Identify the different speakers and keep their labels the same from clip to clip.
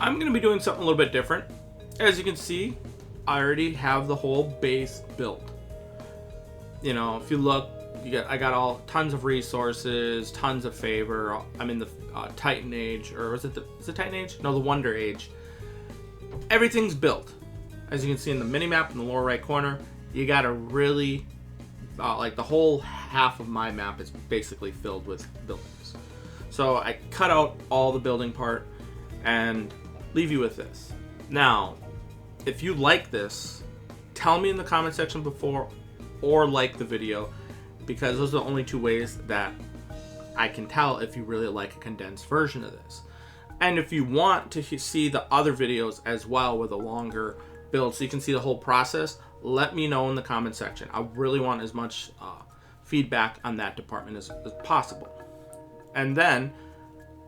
Speaker 1: I'm going to be doing something a little bit different. As you can see, I already have the whole base built. You know, if you look, I got all tons of resources, tons of favor. I'm in the Titan Age, or is it the Titan Age? No, the Wonder Age. Everything's built. As you can see in the mini map in the lower right corner, you got to really like the whole half of my map is basically filled with buildings. So I cut out all the building part and leave you with this. Now, if you like this, tell me in the comment section before or like the video, because those are the only two ways that I can tell if you really like a condensed version of this. And if you want to see the other videos as well with a longer build so you can see the whole process, let me know in the comment section. I really want as much feedback on that department as possible. And then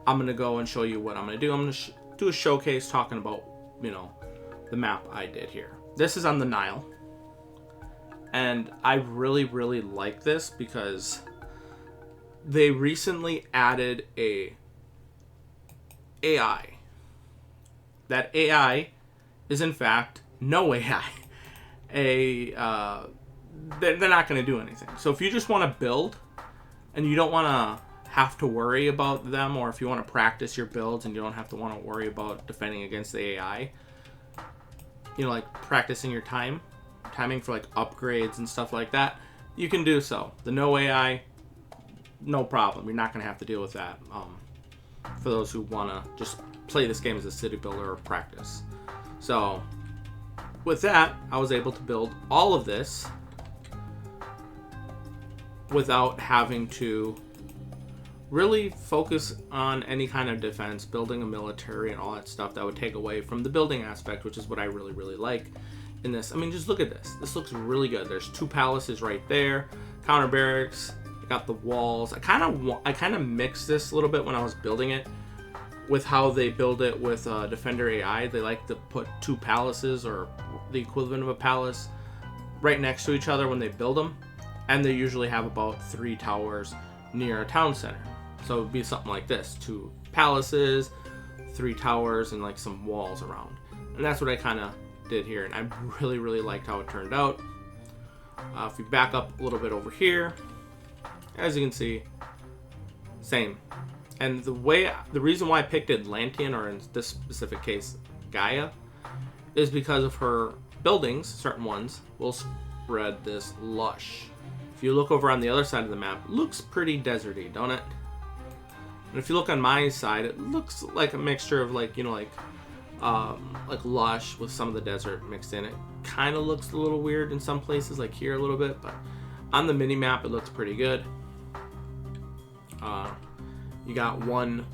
Speaker 1: I'm going to go and show you what I'm going to do. I'm going to do a showcase talking about, you know, the map I did here. This is on the Nile. And I really, really like this because they recently added a AI. That AI is in fact no AI. They're not going to do anything. So if you just want to build and you don't want to have to worry about them, or if you want to practice your builds and you don't have to want to worry about defending against the AI, you know, like practicing your timing for like upgrades and stuff like that, you can do so. The no AI, no problem. You're not going to have to deal with that for those who want to just play this game as a city builder or practice. So with that, I was able to build all of this without having to really focus on any kind of defense, building a military and all that stuff that would take away from the building aspect, which is what I really, really like in this. I mean, just look at this. This looks really good. There's 2 palaces right there, counter barracks. I got the walls. I kind of mixed this a little bit when I was building it with how they build it with Defender AI. They like to put 2 palaces or the equivalent of a palace right next to each other when they build them, and they usually have about 3 towers near a town center. So it would be something like this: 2 palaces, 3 towers, and like some walls around. And that's what I kind of did here, and I really, really liked how it turned out. If you back up a little bit over here, as you can see, same. And the reason why I picked Atlantean, or in this specific case Gaia, is because of her buildings. Certain ones will spread this lush. If you look over on the other side of the map, it looks pretty deserty, don't it? And if you look on my side, it looks like a mixture of like, you know, like lush with some of the desert mixed in. It kind of looks a little weird in some places, like here a little bit, but on the mini map it looks pretty good. You got one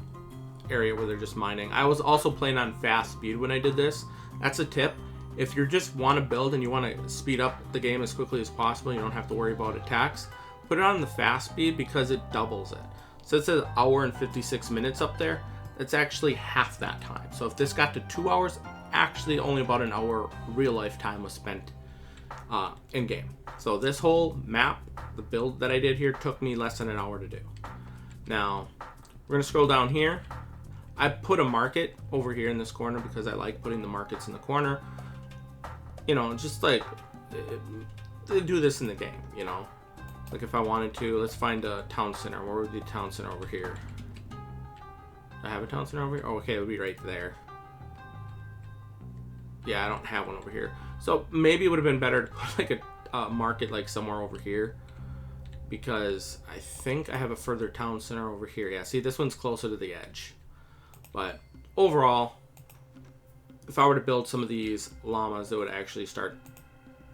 Speaker 1: area where they're just mining. I was also playing on fast speed when I did this. That's a tip. If you just want to build and you want to speed up the game as quickly as possible, you don't have to worry about attacks, put it on the fast speed because it doubles it. So it says hour and 56 minutes up there. It's actually half that time. So if this got to 2 hours, actually only about an hour real life time was spent in game. So this whole map, the build that I did here, took me less than an hour to do. Now we're gonna scroll down here. I put a market over here in this corner because I like putting the markets in the corner. You know, just like they do this in the game, you know. Like if I wanted to, let's find a town center. Where would be the town center over here? Do I have a town center over here? Oh, okay, it would be right there. Yeah, I don't have one over here. So maybe it would have been better to put like a market like somewhere over here, because I think I have a further town center over here. Yeah, see, this one's closer to the edge. But overall, if I were to build some of these llamas, they would actually start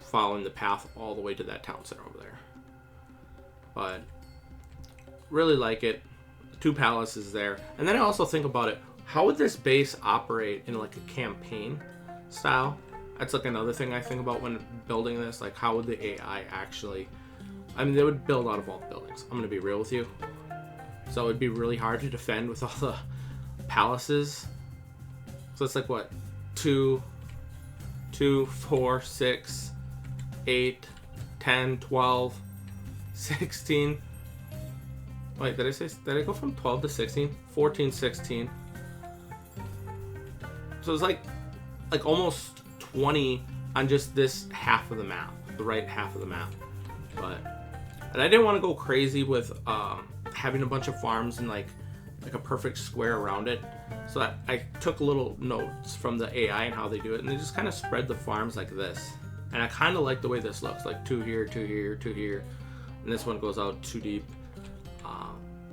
Speaker 1: following the path all the way to that town center over there. But really like it. 2 palaces there. And then I also think about it, how would this base operate in like a campaign style? That's like another thing I think about when building this. Like, how would the AI actually, I mean, they would build out of all the buildings. I'm gonna be real with you. So it'd be really hard to defend with all the palaces. So it's like what, 2, 4, 6, 8, 10, 12, 16. Wait, did I go from 12 to 16? 14, 16. So it's like almost 20 on just this half of the map, the right half of the map. And I didn't want to go crazy with having a bunch of farms and like a perfect square around it. So I took little notes from the AI and how they do it, and they just kind of spread the farms like this. And I kind of like the way this looks, like 2 here, 2 here, 2 here, and this one goes out 2 deep.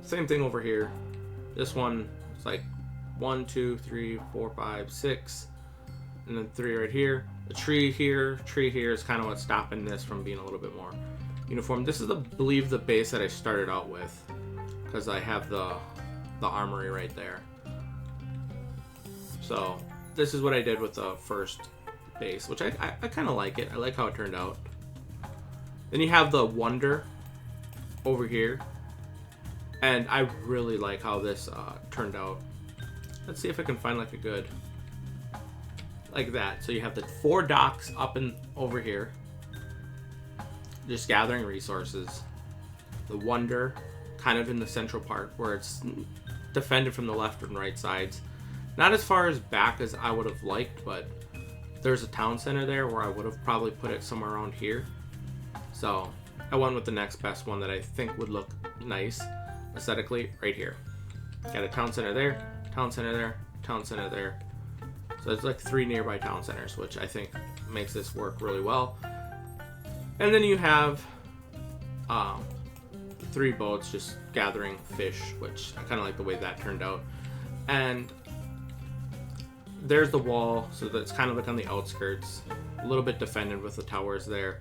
Speaker 1: Same thing over here. This one is like 1, 2, 3, 4, 5, 6, and then 3 right here. The tree here is kind of what's stopping this from being a little bit more uniform. This is, I believe, the base that I started out with, because I have the armory right there. So this is what I did with the first base, which I kind of like it. I like how it turned out. Then you have the wonder over here, and I really like how this turned out. Let's see if I can find like a good, like that. So you have the 4 docks up and over here, just gathering resources. The wonder kind of in the central part where it's defended from the left and right sides. Not as far as back as I would have liked, but there's a town center there where I would have probably put it somewhere around here. So I went with the next best one that I think would look nice aesthetically right here. Got a town center there, town center there, town center there. So it's like 3 nearby town centers, which I think makes this work really well. And then you have 3 boats just gathering fish, which I kind of like the way that turned out. And there's the wall, so that's kind of like on the outskirts, a little bit defended with the towers there.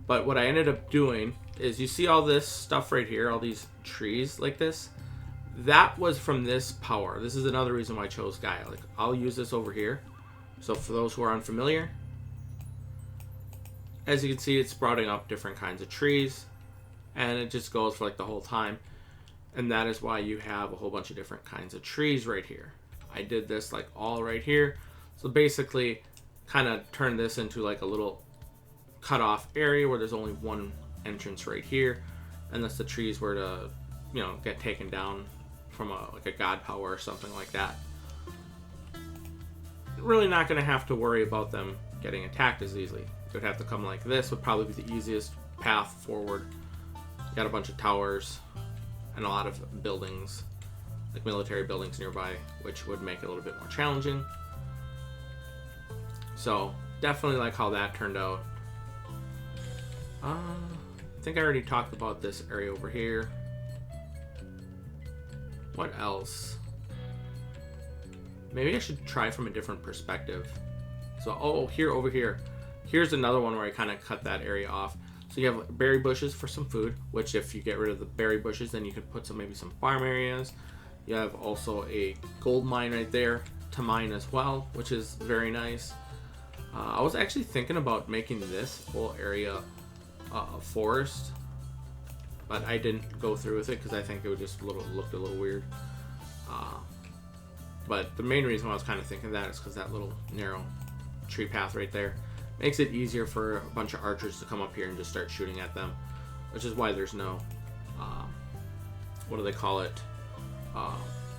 Speaker 1: But what I ended up doing is, you see all this stuff right here, all these trees like this, that was from this power. This is another reason why I chose Gaia. Like, I'll use this over here. So for those who are unfamiliar, as you can see, it's sprouting up different kinds of trees, and it just goes for like the whole time. And that is why you have a whole bunch of different kinds of trees right here. I did this like all right here. So basically kind of turned this into like a little cut off area where there's only one entrance right here. And that's the trees were to, you know, get taken down from like a god power or something like that. Really not going to have to worry about them getting attacked as easily. You would have to come like this, would probably be the easiest path forward. You got a bunch of towers and a lot of buildings, like military buildings nearby, which would make it a little bit more challenging. So definitely like how that turned out. I think I already talked about this area over here. What else? Maybe I should try from a different perspective. So, over here. Here's another one where I kind of cut that area off. So you have berry bushes for some food, which if you get rid of the berry bushes, then you could put maybe some farm areas. You have also a gold mine right there to mine as well, which is very nice. I was actually thinking about making this whole area a forest, but I didn't go through with it because I think it would just looked a little weird. But the main reason why I was kind of thinking that is because that little narrow tree path right there makes it easier for a bunch of archers to come up here and just start shooting at them, which is why there's no, what do they call it,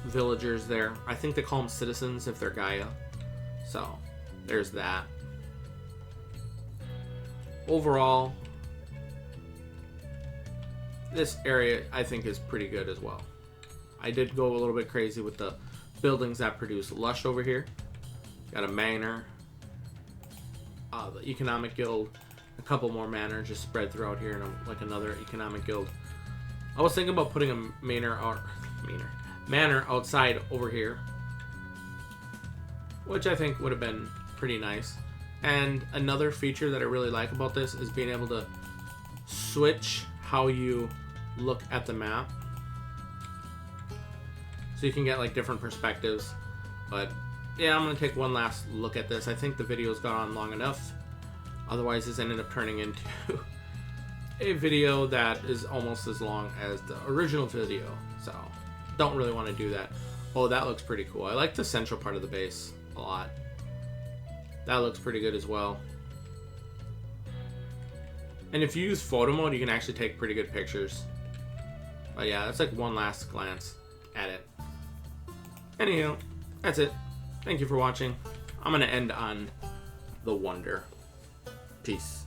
Speaker 1: villagers there. I think they call them citizens if they're Gaia. So there's that. Overall, this area I think is pretty good as well. I did go a little bit crazy with the buildings that produce lush over here. Got a manor, the economic guild, a couple more manors just spread throughout here, and like another economic guild. I was thinking about putting a manor outside over here, which I think would have been pretty nice. And another feature that I really like about this is being able to switch how you look at the map. So you can get like different perspectives. But yeah, I'm going to take one last look at this. I think the video's gone on long enough. Otherwise, this ended up turning into a video that is almost as long as the original video. So don't really want to do that. Oh, that looks pretty cool. I like the central part of the base a lot. That looks pretty good as well. And if you use photo mode, you can actually take pretty good pictures. But yeah, that's like one last glance at it. Anywho, that's it. Thank you for watching. I'm going to end on the wonder. Peace.